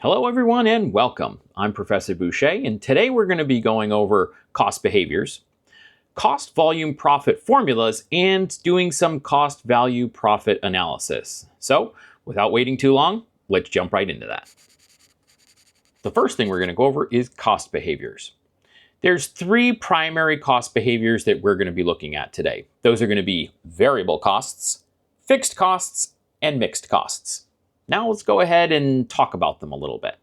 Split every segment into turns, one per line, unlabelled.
Hello everyone and welcome. I'm Professor Boucher and today we're going to be going over cost behaviors, cost volume profit formulas, and doing some cost value profit analysis. So without waiting too long, let's jump right into that. The first thing we're going to go over is cost behaviors. There's three primary cost behaviors that we're going to be looking at today. Those are going to be variable costs, fixed costs, and mixed costs. Now let's go ahead and talk about them a little bit.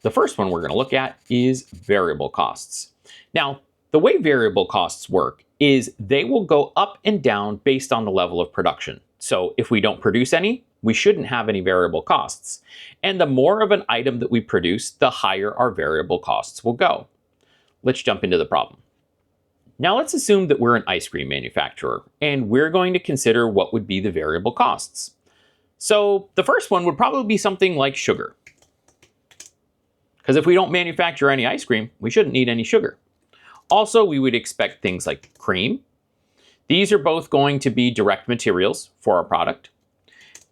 The first one we're going to look at is variable costs. Now, the way variable costs work is they will go up and down based on the level of production. So if we don't produce any, we shouldn't have any variable costs. And the more of an item that we produce, the higher our variable costs will go. Let's jump into the problem. Now let's assume that we're an ice cream manufacturer and we're going to consider what would be the variable costs. So the first one would probably be something like sugar. Because if we don't manufacture any ice cream, we shouldn't need any sugar. Also, we would expect things like cream. These are both going to be direct materials for our product.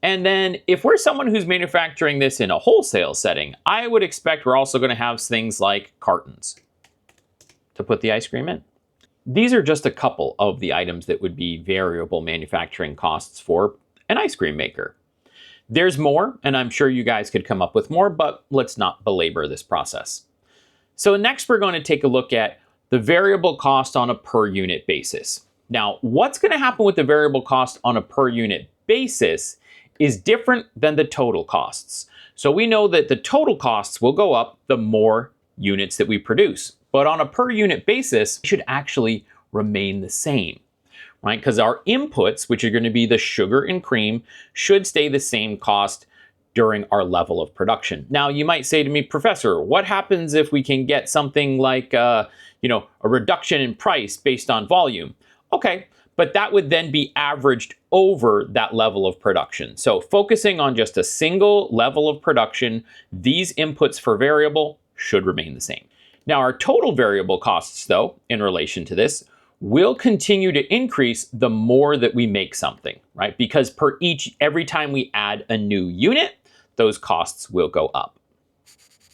And then if we're someone who's manufacturing this in a wholesale setting, I would expect we're also going to have things like cartons to put the ice cream in. These are just a couple of the items that would be variable manufacturing costs for an ice cream maker. There's more, and I'm sure you guys could come up with more, but let's not belabor this process. So next we're going to take a look at the variable cost on a per unit basis. Now, what's going to happen with the variable cost on a per unit basis is different than the total costs. So we know that the total costs will go up the more units that we produce, but on a per unit basis, it should actually remain the same. Right? Because our inputs, which are going to be the sugar and cream, should stay the same cost during our level of production. Now, you might say to me, Professor, what happens if we can get something like a reduction in price based on volume? Okay, but that would then be averaged over that level of production. So focusing on just a single level of production, these inputs for variable should remain the same. Now, our total variable costs, though, in relation to this, will continue to increase the more that we make something, right? Because every time we add a new unit, those costs will go up.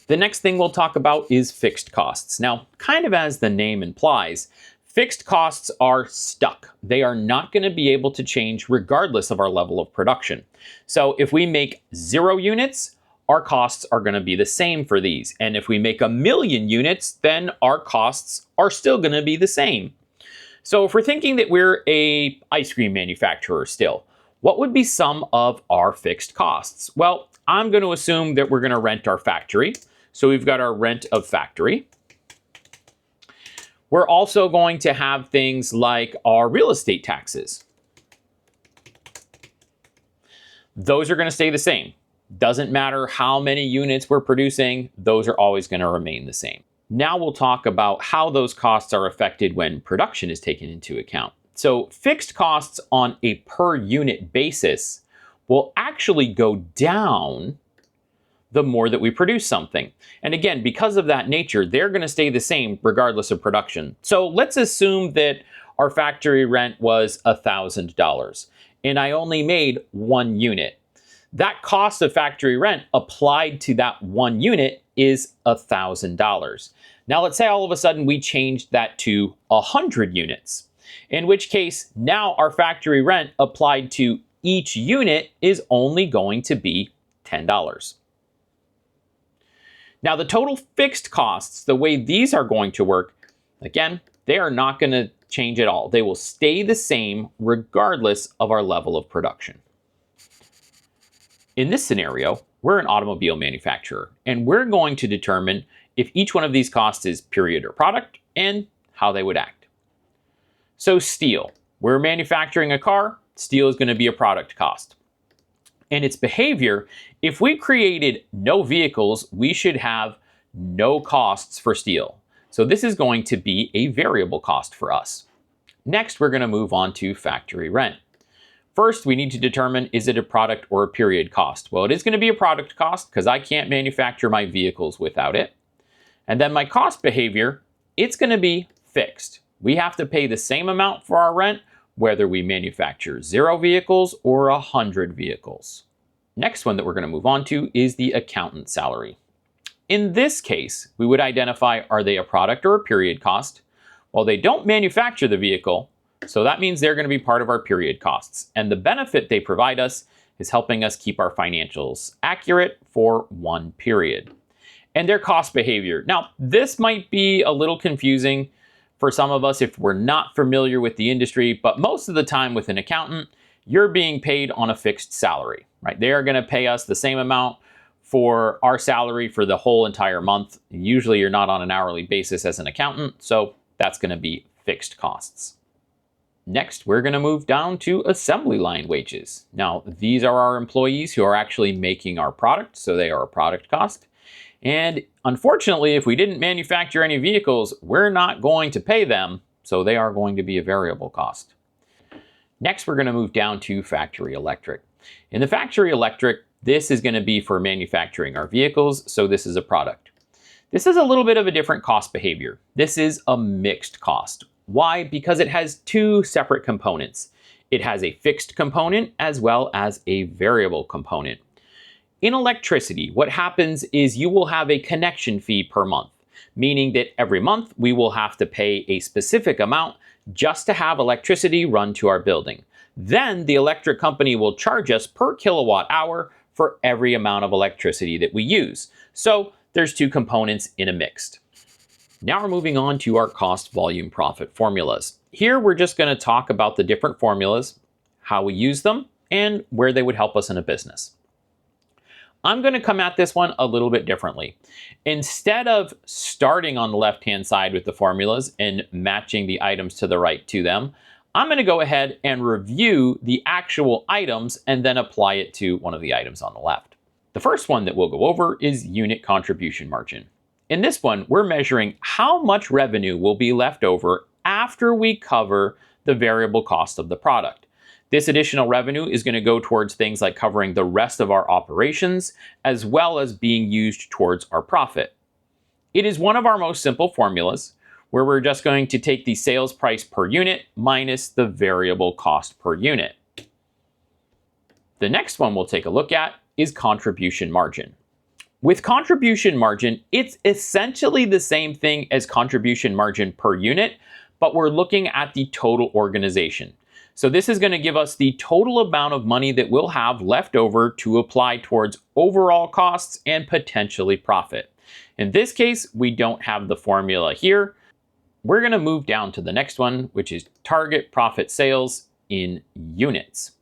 The next thing we'll talk about is fixed costs. Now, kind of as the name implies, fixed costs are stuck. They are not going to be able to change regardless of our level of production. So if we make 0 units, our costs are going to be the same for these. And if we make 1,000,000 units, then our costs are still going to be the same. So if we're thinking that we're an ice cream manufacturer still, what would be some of our fixed costs? Well, I'm going to assume that we're going to rent our factory. So we've got our rent of factory. We're also going to have things like our real estate taxes. Those are going to stay the same. Doesn't matter how many units we're producing, those are always going to remain the same. Now we'll talk about how those costs are affected when production is taken into account. So fixed costs on a per unit basis will actually go down the more that we produce something. And again, because of that nature, they're going to stay the same regardless of production. So let's assume that our factory rent was $1,000 and I only made 1 unit. That cost of factory rent applied to that 1 unit is $1,000. Now let's say all of a sudden we changed that to 100 units, in which case now our factory rent applied to each unit is only going to be $10. Now the total fixed costs, the way these are going to work, again, they are not going to change at all. They will stay the same regardless of our level of production. In this scenario, we're an automobile manufacturer, and we're going to determine if each one of these costs is period or product and how they would act. So steel, we're manufacturing a car, steel is going to be a product cost. And its behavior, if we created no vehicles, we should have no costs for steel. So this is going to be a variable cost for us. Next, we're going to move on to factory rent. First, we need to determine, is it a product or a period cost? Well, it is going to be a product cost because I can't manufacture my vehicles without it. And then my cost behavior, it's going to be fixed. We have to pay the same amount for our rent, whether we manufacture 0 vehicles or 100 vehicles. Next one that we're going to move on to is the accountant salary. In this case, we would identify, are they a product or a period cost? Well, they don't manufacture the vehicle, so that means they're going to be part of our period costs. And the benefit they provide us is helping us keep our financials accurate for one period. And their cost behavior. Now, this might be a little confusing for some of us if we're not familiar with the industry, but most of the time with an accountant, you're being paid on a fixed salary, right? They are going to pay us the same amount for our salary for the whole entire month. Usually you're not on an hourly basis as an accountant, so that's going to be fixed costs. Next, we're going to move down to assembly line wages. Now, these are our employees who are actually making our product, so they are a product cost. And unfortunately, if we didn't manufacture any vehicles, we're not going to pay them, so they are going to be a variable cost. Next, we're going to move down to factory electric. In the factory electric, this is going to be for manufacturing our vehicles, so this is a product. This is a little bit of a different cost behavior. This is a mixed cost. Why? Because it has two separate components. It has a fixed component as well as a variable component. In electricity, what happens is you will have a connection fee per month, meaning that every month we will have to pay a specific amount just to have electricity run to our building. Then the electric company will charge us per kilowatt hour for every amount of electricity that we use. So there's two components in a mixed. Now we're moving on to our cost volume profit formulas. Here we're just going to talk about the different formulas, how we use them, and where they would help us in a business. I'm going to come at this one a little bit differently. Instead of starting on the left-hand side with the formulas and matching the items to the right to them, I'm going to go ahead and review the actual items and then apply it to one of the items on the left. The first one that we'll go over is unit contribution margin. In this one, we're measuring how much revenue will be left over after we cover the variable cost of the product. This additional revenue is going to go towards things like covering the rest of our operations, as well as being used towards our profit. It is one of our most simple formulas, where we're just going to take the sales price per unit minus the variable cost per unit. The next one we'll take a look at is contribution margin. With contribution margin, it's essentially the same thing as contribution margin per unit, but we're looking at the total organization. So this is going to give us the total amount of money that we'll have left over to apply towards overall costs and potentially profit. In this case, we don't have the formula here. We're going to move down to the next one, which is target profit sales in units.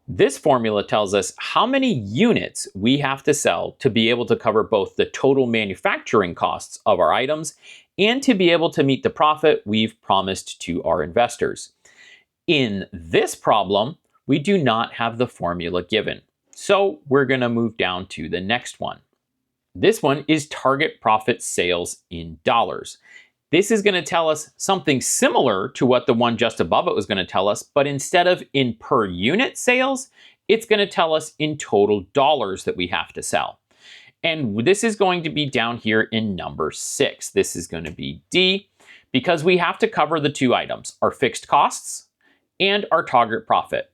This formula tells us how many units we have to sell to be able to cover both the total manufacturing costs of our items and to be able to meet the profit we've promised to our investors. In this problem, we do not have the formula given. So we're going to move down to the next one. This one is target profit sales in dollars. This is going to tell us something similar to what the one just above it was going to tell us, but instead of in per unit sales, it's going to tell us in total dollars that we have to sell. And this is going to be down here in number 6. This is going to be D, because we have to cover the two items, our fixed costs and our target profit,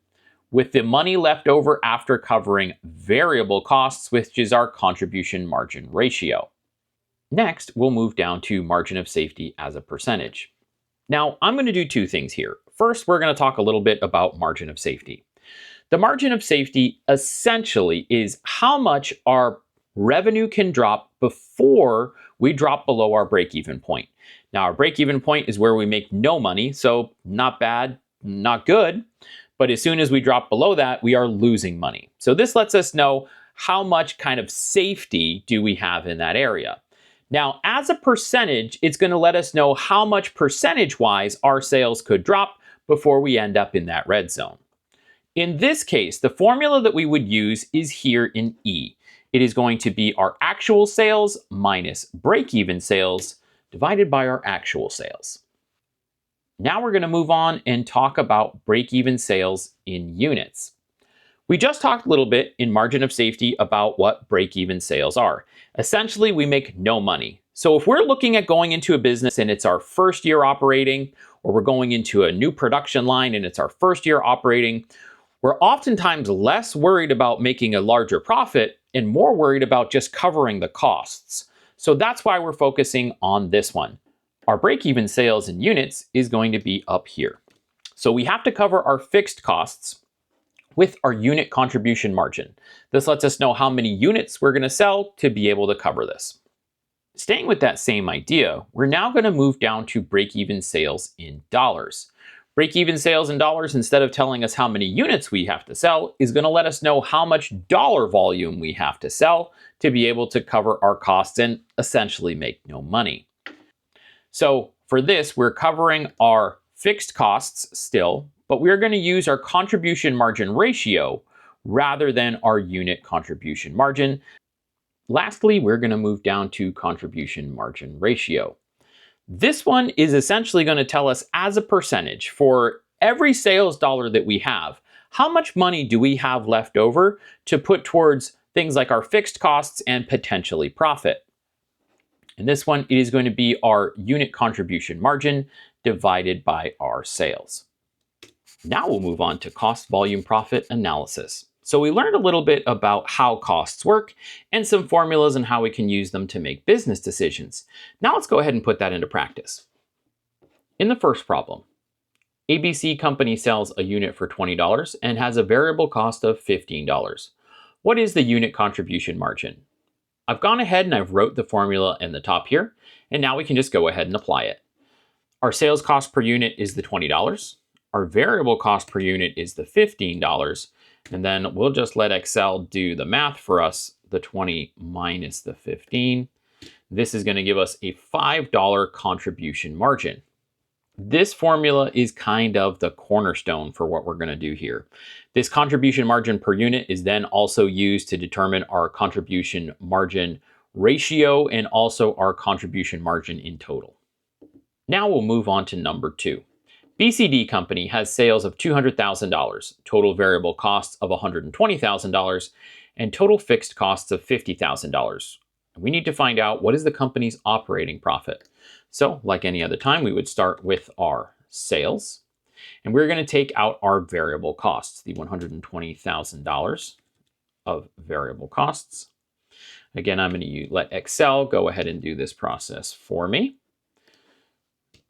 with the money left over after covering variable costs, which is our contribution margin ratio. Next, we'll move down to margin of safety as a percentage. Now, I'm going to do two things here. First, we're going to talk a little bit about margin of safety. The margin of safety essentially is how much our revenue can drop before we drop below our break-even point. Now, our break-even point is where we make no money, so not bad, not good, but as soon as we drop below that, we are losing money. So this lets us know how much kind of safety do we have in that area. Now, as a percentage, it's going to let us know how much percentage-wise our sales could drop before we end up in that red zone. In this case, the formula that we would use is here in E. It is going to be our actual sales minus break-even sales divided by our actual sales. Now we're going to move on and talk about break-even sales in units. We just talked a little bit in margin of safety about what break-even sales are. Essentially, we make no money. So if we're looking at going into a business and it's our first year operating, or we're going into a new production line and it's our first year operating, we're oftentimes less worried about making a larger profit and more worried about just covering the costs. So that's why we're focusing on this one. Our break-even sales in units is going to be up here. So we have to cover our fixed costs with our unit contribution margin. This lets us know how many units we're going to sell to be able to cover this. Staying with that same idea, we're now going to move down to break-even sales in dollars. Break-even sales in dollars, instead of telling us how many units we have to sell, is going to let us know how much dollar volume we have to sell to be able to cover our costs and essentially make no money. So for this, we're covering our fixed costs still, but we're going to use our contribution margin ratio rather than our unit contribution margin. Lastly, we're going to move down to contribution margin ratio. This one is essentially going to tell us as a percentage for every sales dollar that we have, how much money do we have left over to put towards things like our fixed costs and potentially profit. And this one, it is going to be our unit contribution margin divided by our sales. Now we'll move on to cost volume profit analysis. So we learned a little bit about how costs work and some formulas and how we can use them to make business decisions. Now let's go ahead and put that into practice. In the first problem, ABC company sells a unit for $20 and has a variable cost of $15. What is the unit contribution margin? I've gone ahead and I've wrote the formula in the top here, and now we can just go ahead and apply it. Our sales cost per unit is the $20. Our variable cost per unit is the $15. And then we'll just let Excel do the math for us, the 20 minus the 15. This is going to give us a $5 contribution margin. This formula is kind of the cornerstone for what we're going to do here. This contribution margin per unit is then also used to determine our contribution margin ratio and also our contribution margin in total. Now we'll move on to number 2. BCD company has sales of $200,000, total variable costs of $120,000, and total fixed costs of $50,000. We need to find out what is the company's operating profit. So, like any other time, we would start with our sales, and we're going to take out our variable costs, the $120,000 of variable costs. Again, I'm going to let Excel go ahead and do this process for me.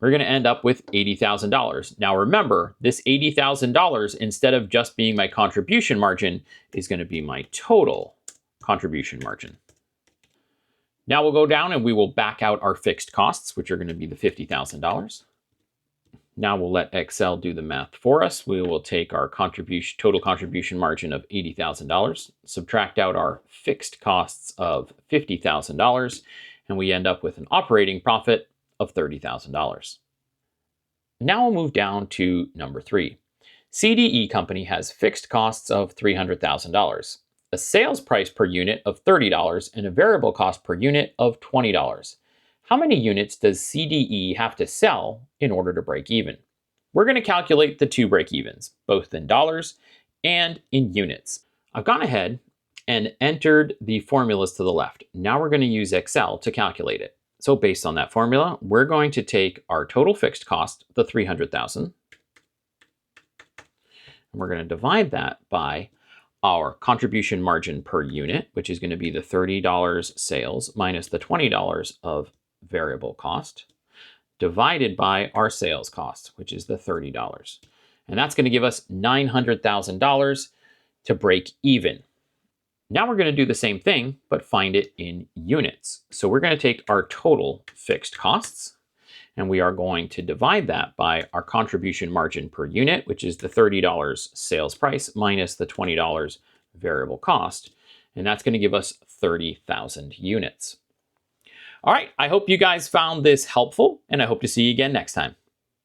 We're going to end up with $80,000. Now remember, this $80,000, instead of just being my contribution margin, is going to be my total contribution margin. Now we'll go down and we will back out our fixed costs, which are going to be the $50,000. Now we'll let Excel do the math for us. We will take our total contribution margin of $80,000, subtract out our fixed costs of $50,000, and we end up with an operating profit of $30,000. Now we'll move down to number 3. CDE company has fixed costs of $300,000, a sales price per unit of $30, and a variable cost per unit of $20. How many units does CDE have to sell in order to break even? We're going to calculate the two break evens, both in dollars and in units. I've gone ahead and entered the formulas to the left. Now we're going to use Excel to calculate it. So based on that formula, we're going to take our total fixed cost, the $300,000, and we're going to divide that by our contribution margin per unit, which is going to be the $30 sales minus the $20 of variable cost, divided by our sales cost, which is the $30. And that's going to give us $900,000 to break even. Now we're going to do the same thing, but find it in units. So we're going to take our total fixed costs, and we are going to divide that by our contribution margin per unit, which is the $30 sales price minus the $20 variable cost. And that's going to give us 30,000 units. All right, I hope you guys found this helpful, and I hope to see you again next time.